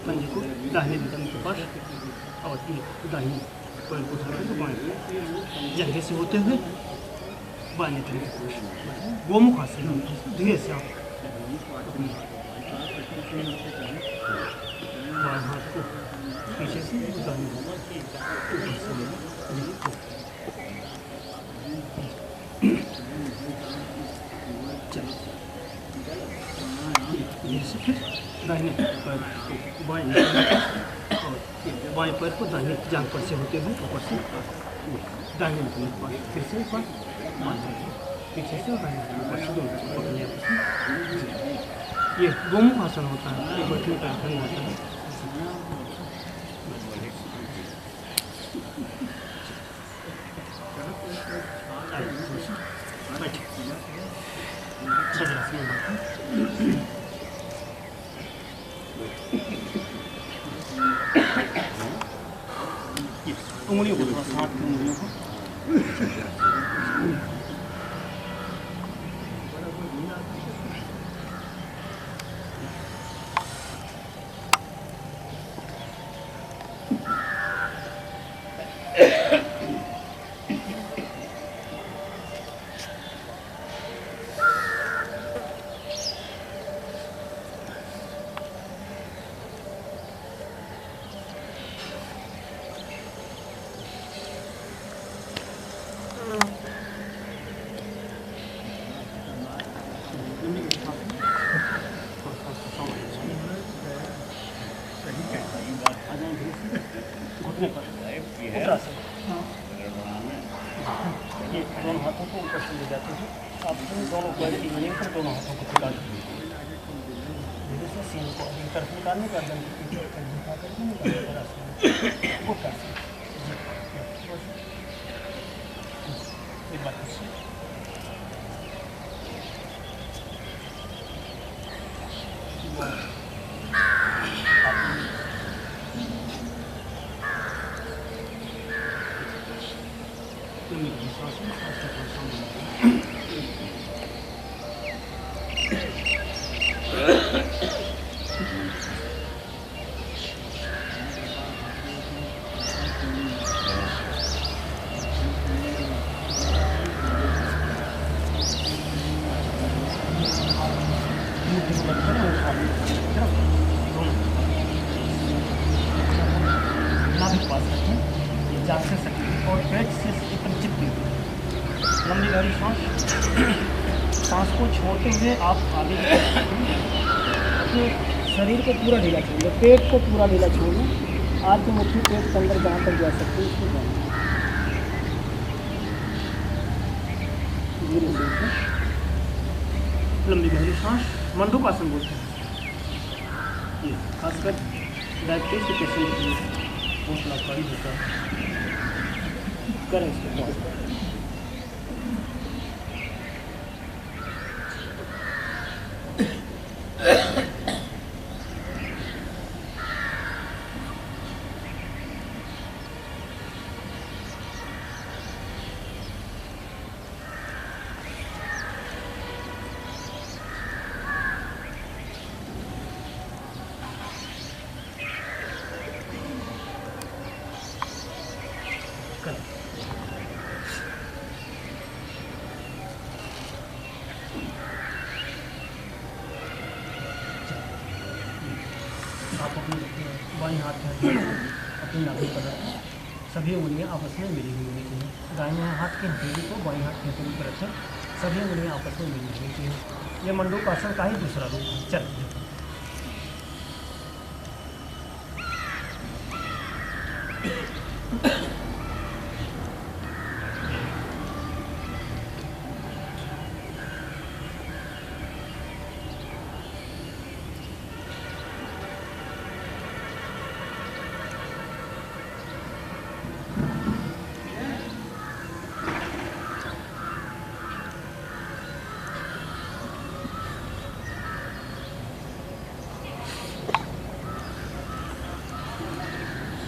पंजे को दाहिने नितंब के पास और ये दाहिने पैर को उठा करके बाएं जंघे से होते हुए बाएं नितंब के पास गोमुख आसन। धीरे से आप बाएं हाथ को पीछे से दाहिने ऊपर से फिर दाहिने पैर को बाएं और बाएं पैर को दाहिने जांघ पर से होते हुए ऊपर से दाहिने नितंब के पास फिर से एक बार बाएं पीछे से दाहिने ऊपर से दोनों पकड़ने ये गोमुख आसन होता है। ये बैठने का आसन होता है। उंगलियों को थोड़ा हाथ की उंगलियों को घुटने पर ये दोनों हाथों को ऊपर से ले जाते हैं। आप दोनों पैर की जमीन पर दोनों हाथों को टिका दीजिए। धीरे से सीन को अगली तरफ निकालने का दम एक बार नाभिक पास रखें, ये जांघ से सकें और पेट से एकदम चिपके लंबी गहरी सांस को छोड़ते हुए आप आगे अपने शरीर को पूरा ढीला छोड़िए, पेट को पूरा ढीला छोड़िए। आज की मुट्ठी पेट के अंदर जहाँ तक जा सकती है उसको जाना। लंबी गहरी सांस मंडूक आसन बोलते हैं। ये खासकर डायबिटीज के पेशेंट के लिए बहुत लाभकारी होता है। करें इसको आप अपने बाएं हाथ में अपनी नाभि पर रखें। सभी उंगलियां आपस में मिली हुई होनी चाहिए। दाहिने हाथ की हथेली को बाएं हाथ की हथेली पर रखें। सभी उंगलियां आपस में मिली होनी चाहिए। यह मंडूक आसन का ही दूसरा रूप है। चलिए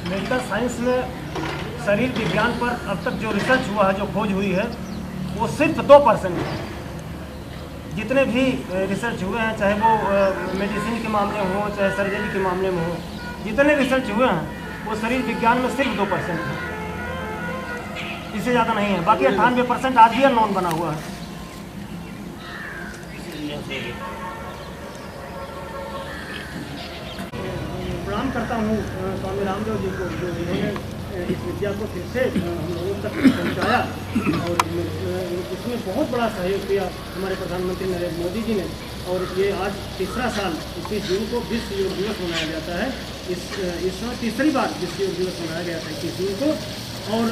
मेडिकल साइंस में शरीर विज्ञान पर अब तक जो रिसर्च हुआ है, जो खोज हुई है, वो सिर्फ 2% है। जितने भी रिसर्च हुए हैं, चाहे वो मेडिसिन के मामले में हो, चाहे सर्जरी के मामले में हो, जितने रिसर्च हुए हैं वो शरीर विज्ञान में सिर्फ 2% है, इससे ज़्यादा नहीं है। बाकी 98% आज भी अननोन बना हुआ है। प्रणाम करता हूँ स्वामी रामदेव जी को, जो इन्होंने इस विद्या को फिर से हम लोगों तक पहुँचाया और इसमें बहुत बड़ा सहयोग किया हमारे प्रधानमंत्री नरेंद्र मोदी जी ने। और ये आज तीसरा साल 21 जून को विश्व योग दिवस मनाया जाता है। इस समय तीसरी बार विश्व योग दिवस मनाया गया था 21 जून को, और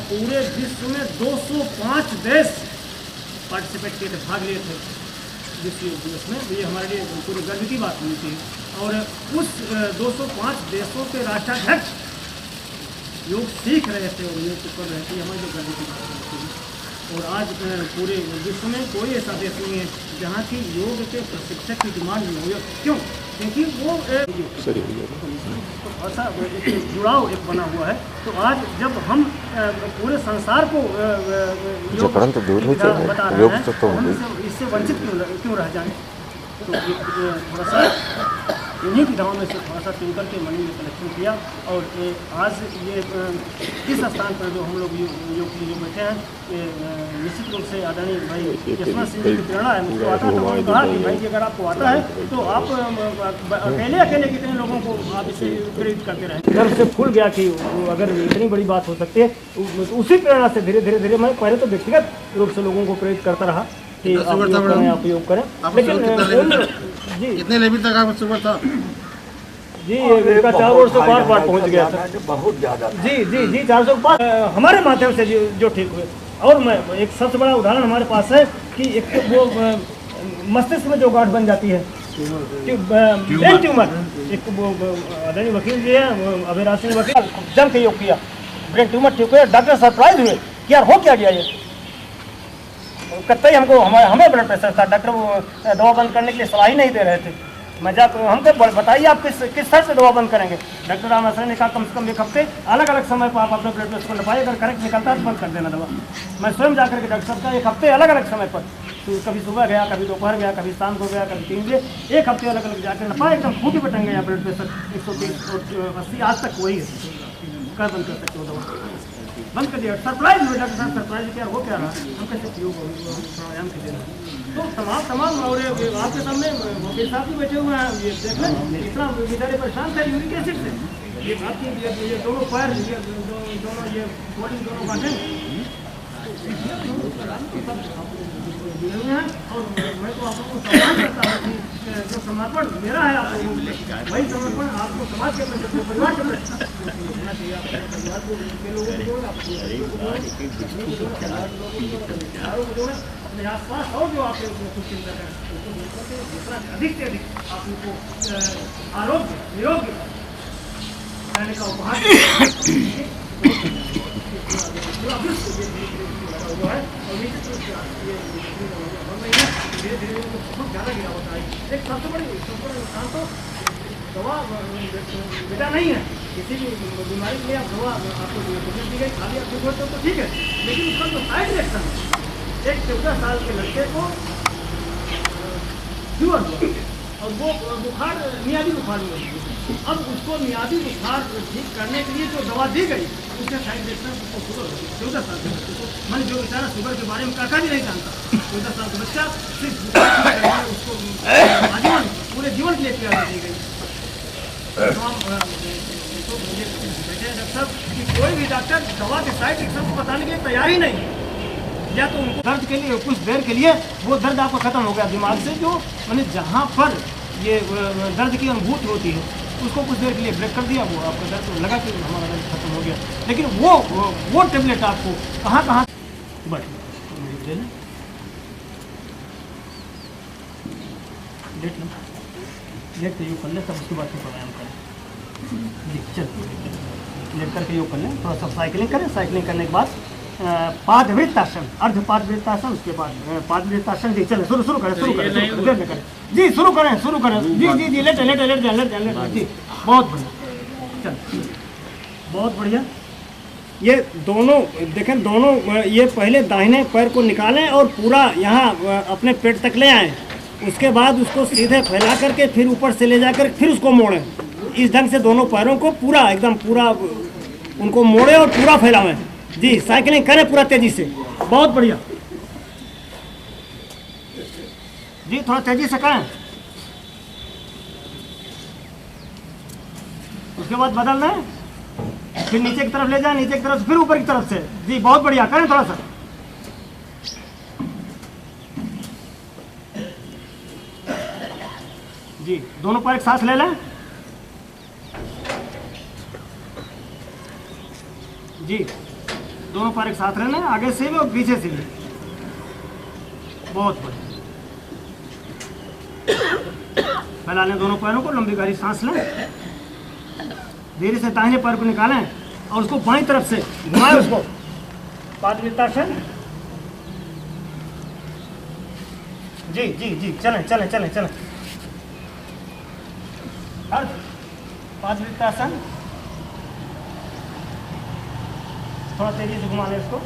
पूरे विश्व में 205 देश पार्टिसिपेट किए थे, भाग लिए थे विश्व योग दिवस में। तो ये हमारे लिए पूरे गर्व की बात हुई थी। और उस 205 देशों के राष्ट्राध्यक्ष योग सीख रहे थे और योग कर रहे थे, हमारे लिए गर्व की बात होती है। और आज पूरे विश्व में कोई ऐसा देश नहीं है जहाँ की योग के प्रशिक्षक की डिमांड नहीं हो। क्यों? क्योंकि वो ऐसा जुड़ाव एक बना हुआ है। तो आज जब हम पूरे संसार को योग बता रहे हैं, तो हम इससे वंचित क्यों रह जाएं? तो थोड़ा सा इन्हीं की धावों में से थोड़ा सा चुन करके मनी में कलेक्शन किया। और आज ये इस स्थान पर जो हम लोग योग के लिए बैठे हैं, निश्चित रूप से आदरणीय भाई यशवंत सिंह जी की प्रेरणा है। मुझको आता तो उन्होंने कहा कि भाई जी अगर आपको आता है तो आप अकेले कितने लोगों को आप इसे प्रेरित करते रहें। घर से फूल गया कि अगर इतनी बड़ी बात हो सकती है, उसी प्रेरणा से धीरे धीरे मैं पहले तो व्यक्तिगत रूप से लोगों को प्रेरित करता रहा कि आप योग करें। लेकिन जी कितने लेवल तक आप सुपर था? जी इनका 4 वर्ष से पार पहुंच गया था, बहुत ज़्यादा। जी 400 पार हमारे माध्यम से जो ठीक हुए। और मैं एक सबसे बड़ा उदाहरण हमारे पास है कि एक वो मस्तिष्क में जो गांठ बन जाती है, ब्रेन ट्यूमर, एक वो आदरणीय वकील जी है अभिराज सिंह वकील, जम के योग किया, ब्रेन ट्यूमर ठीक हुआ। डॉक्टर सरप्राइज हुए कि यार हो क्या गया ये। कतई हमको हमें ब्लड प्रेशर था, डॉक्टर वो दवा बंद करने के लिए सलाह ही नहीं दे रहे थे। मैं जाकर हमको बताइए आप किस तरह से दवा बंद करेंगे। डॉक्टर रामाश्रय ने कहा कम से कम 1 हफ्ते अलग अलग समय पर आप अपने ब्लड प्रेशर को नपाइए, अगर करेक्ट निकलता है तो बंद कर देना दवा। मैं स्वयं जाकर के डॉक्टर साहब का 1 हफ्ते अलग अलग समय पर, तो कभी सुबह गया, कभी दोपहर गया, कभी शाम को गया, कभी 3 बजे, 1 हफ्ते अलग अलग जाकर नपाया, एकदम खूटी पर टंग गया ब्लड प्रेशर 130 और 80 आज तक वही है। कब बंद कर सकते हो दवा? बंद कर दिया। सरप्राइज हुए डॉक्टर साहब, सरप्राइज क्या हो क्या रहा, हम कैसे योग प्राणायाम के देना। तो तमाम और आपके सामने वकील साहब भी बैठे हुए हैं, ये देख लें इतना बेचारे परेशान थे यूरिक एसिड से। ये आपकी ये दोनों पैर, ये दोनों ये बॉडी दोनों बांटें हैं। और मैं तो आप लोगों को सम्मान करता हूँ कि जो समर्पण मेरा है आप लोगों को, वही समर्पण आपको समाज के प्रति, परिवार के प्रति होना चाहिए। आपके परिवार को के लोगों को जोड़ें, अपने अपने आसपास और जो आपके कुछ चिंता करें जितना अधिक से अधिक आप उनको आरोग्य निरोग्य रहने का उपहार हुआ है। और धीरे धीरे बहुत ज़्यादा गिरावट आई। एक सबसे बड़ी नुकसान तो दवा बेटा नहीं है, किसी भी बीमारी के लिए आप दवा आपको दी गई, खाली आप ठीक होते हो तो ठीक है, लेकिन उसका जो साइड इफेक्ट है, एक 14 साल के लड़के को फीवर हुआ और वो बुखार मियादी बुखार हुआ। अब उसको मियादी बुखार ठीक करने के लिए जो दवा दी गई उसका साइड इफेक्ट उसको शुगर हो गया। 14 साल के बच्चे को, मैंने जो बेचारा शुगर के बारे में काका भी नहीं जानता, 14 साल का बच्चा सिर्फ उसको आजीवन पूरे जीवन के लिए प्यार दी गई। तो हम बैठे हैं डॉक्टर साहब कि कोई भी डॉक्टर दवा के साइड इफेक्ट को बताने के लिए तैयार ही नहीं, या तो उनको दर्द के लिए कुछ देर के लिए वो दर्द आपका खत्म हो गया दिमाग से, जो मैंने जहाँ पर ये दर्द की अनुभूति होती है उसको कुछ देर के लिए ब्रेक कर दिया, वो आपका दर्द लगा कि हमारा दर्द खत्म हो गया। लेकिन वो टेबलेट आपको कहाँ बट लेट के योग कर ले, तब उसके बाद प्राणायाम करें। जी चल लेट करके योग कर लें, थोड़ा सा साइकिलिंग करें, साइकिलिंग करने के बाद पादवृत्तासन, अर्ध पादवृत्तासन, उसके बाद पादवृत्तासन। जी चलें शुरू करें जी, शुरू करें जी लेट जी बहुत बढ़िया, चल बहुत बढ़िया। ये दोनों देखें, दोनों ये पहले दाहिने पैर को निकालें और पूरा यहाँ अपने पेट तक ले आएँ, उसके बाद उसको सीधे फैला करके फिर ऊपर से ले जाकर फिर उसको मोड़ें, इस ढंग से दोनों पैरों को पूरा एकदम पूरा उनको मोड़े और पूरा फैलावें। जी, साइकिलिंग करें पूरा तेजी से। बहुत बढ़िया जी, थोड़ा तेजी से करें। उसके बाद बदल दें, फिर नीचे की तरफ ले जाएं, नीचे की तरफ से फिर ऊपर की तरफ से। जी, बहुत बढ़िया करें थोड़ा सा। जी, दोनों पैर एक सांस ले लें। जी, दोनों पैर एक साथ रहना, आगे से भी और पीछे से भी। बहुत बढ़िया। फैला लें दोनों पैरों को, लंबी गहरी सांस लें। धीरे से दाहिने पैर को निकालें और उसको बाईं तरफ से घुमाएं, उसको पादवृत्तासन। जी जी जी, चलें चलें चलें चलें। पादवृत्तासन, थोड़ा तेजी से घुमा लें इसको।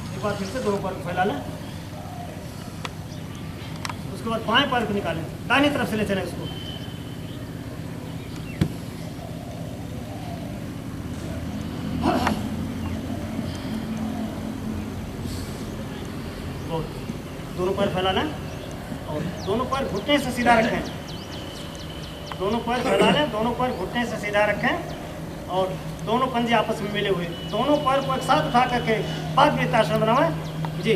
एक बार फिर से दोनों पैर को फैला लें। उसके बाद बाएं पैर को निकालें, दाहिनी तरफ से ले चलें इसको। दोनों पैर फैला लें और दोनों पैर घुटने से सीधा रखें। दोनों पैर फैला लें, दोनों पैर घुटने से सीधा रखें और दोनों पंजे आपस में मिले हुए। दोनों पैर को एक साथ उठा करके पादवृत्तासन बनाएं। जी,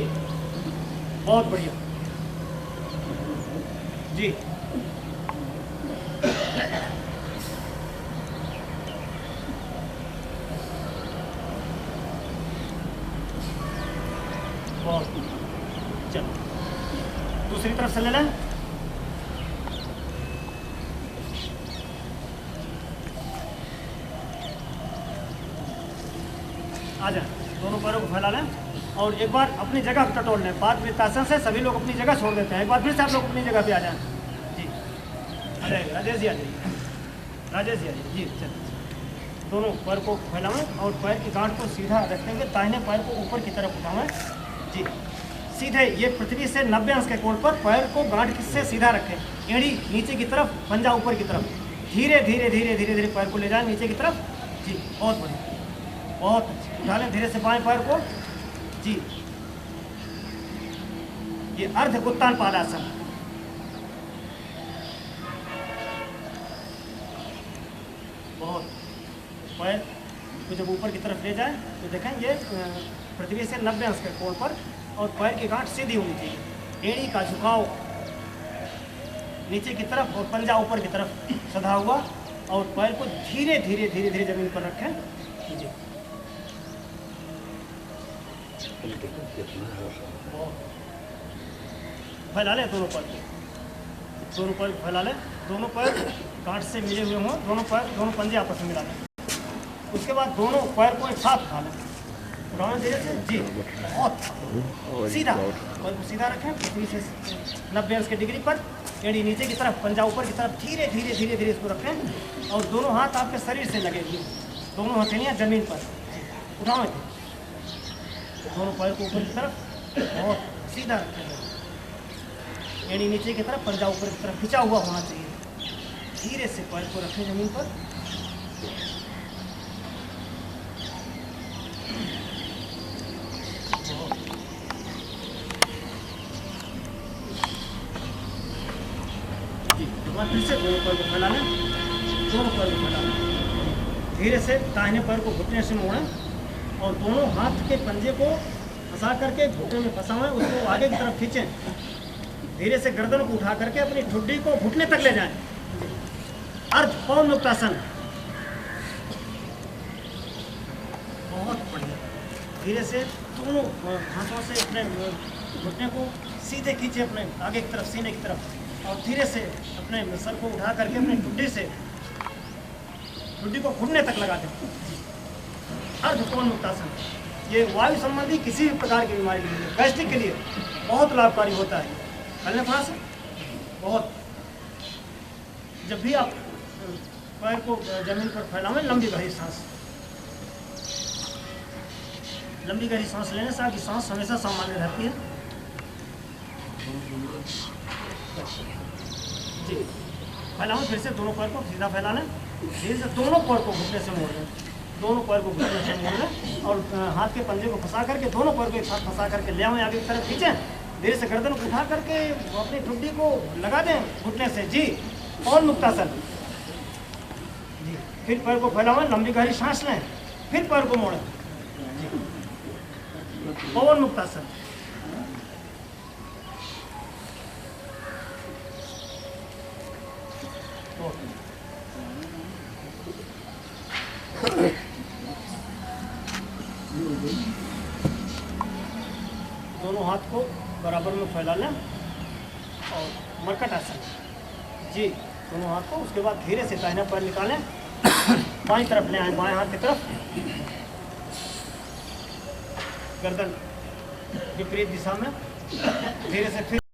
बहुत बढ़िया। जी, बहुत। चलो, दूसरी तरफ से ले लें। आ जाए, दोनों पैरों को फैला लें और एक बार अपनी जगह पर टटोल लें। पादवृत्तासन से सभी लोग अपनी जगह छोड़ देते हैं। एक बार फिर से आप लोग अपनी जगह पे आ जाएं। जी, आ जाइए राजेश जी, आ जाइए राजेश जी, आ जाइए। जी, चलिए, दोनों पैर को फैलाएं और पैर की गांठ को सीधा रखते हुए दाहिने पैर को ऊपर की तरफ उठाएं। जी, सीधे ये पृथ्वी से 90 अंश के कोण पर पैर को गांठ से सीधा रखें। एड़ी नीचे की तरफ, पंजा ऊपर की तरफ। धीरे धीरे धीरे धीरे धीरे पैर को ले जाएं नीचे की तरफ। जी, बहुत बढ़िया, बहुत अच्छी। उठा लें धीरे से बाएं पैर को। जी, ये अर्ध उत्तान पादासन। बहुत। पैर को जब ऊपर की तरफ ले जाए तो देखें ये पृथ्वी से 90 अंश के कोण पर और पैर की गांठ सीधी होनी चाहिए। एड़ी का झुकाव नीचे की तरफ और पंजा ऊपर की तरफ सधा हुआ और पैर को धीरे धीरे धीरे धीरे जमीन पर रखें। जी, फैला लें दोनों पैर को, दोनों पैर को फैला लें। दोनों पैर गांठ से मिले हुए हों, दोनों पैर, दोनों पंजे आपस में मिला लें। उसके बाद दोनों पैर को एक साथ उठा लें, उठाना धीरे से। जी, बहुत सीधा, पैर को सीधा रखें पृथ्वी से 90 अंश के डिग्री पर। एड़ी नीचे की तरफ, पंजा ऊपर की तरफ। धीरे धीरे धीरे धीरे इसको रखें और दोनों हाथ आपके शरीर से लगे हुए, दोनों हथेलियाँ जमीन पर। उठाओ दोनों पैर को ऊपर की तरफ, बहुत सीधा रखें। एड़ी नीचे की तरफ, पंजा ऊपर की तरफ खिंचा हुआ होना चाहिए। धीरे से पैर को रखें जमीन पर। फिर से दोनों पैर को फैला लें, दोनों पैर को फैला लें। धीरे से दाहिने पैर को घुटने से मोड़ें और दोनों हाथ के पंजे को फंसा करके घुटने में फंसाएं, उसको आगे की तरफ खींचें। धीरे से गर्दन को उठा करके अपनी ठुड्डी को घुटने तक ले जाएं। अर्ध पवन मुक्तासन। बहुत बढ़िया। धीरे से दोनों हाथों से अपने घुटने को सीधे खींचे अपने आगे की तरफ, सीने की तरफ, और धीरे से अपने सर को उठा करके अपनी ठुड्डी को घुटने तक लगा दें। अर्ध पवन मुक्तासन। ये वायु संबंधी किसी भी प्रकार की बीमारी के लिए, गैस्ट्रिक के लिए बहुत लाभकारी होता है। करने थोड़ा सा, बहुत। जब भी आप पैर को जमीन पर फैलाएं, लंबी गहरी सांस, लंबी गहरी सांस लेने से आपकी सांस हमेशा सामान्य रहती है। जी, फैलाओ फिर से दोनों पैर को सीधा फैला लें, धीरे से दोनों पैर को घुटने से मोड़ लें, दोनों पैर को घुटने से मोड़ लें और हाथ के पंजे को फंसा करके दोनों पैर को एक साथ फंसा करके ले आएं, आगे की तरफ खींचें, धीरे से गर्दन को उठा करके अपनी ठुड्डी को लगा दें घुटने से। जी, पवन मुक्तासन। जी, फिर पैर को फैलाएं, लंबी गहरी सांस लें, फिर पैर को मोड़ें। जी, पवन मुक्तासन। दोनों हाथ को बराबर में फैला लें और मरकट आसन। जी, दोनों हाथ को, उसके बाद धीरे से दाहिना पैर निकालें, बाईं तरफ ले आए, बाएं हाथ की तरफ, गर्दन विपरीत दिशा में, धीरे से फिर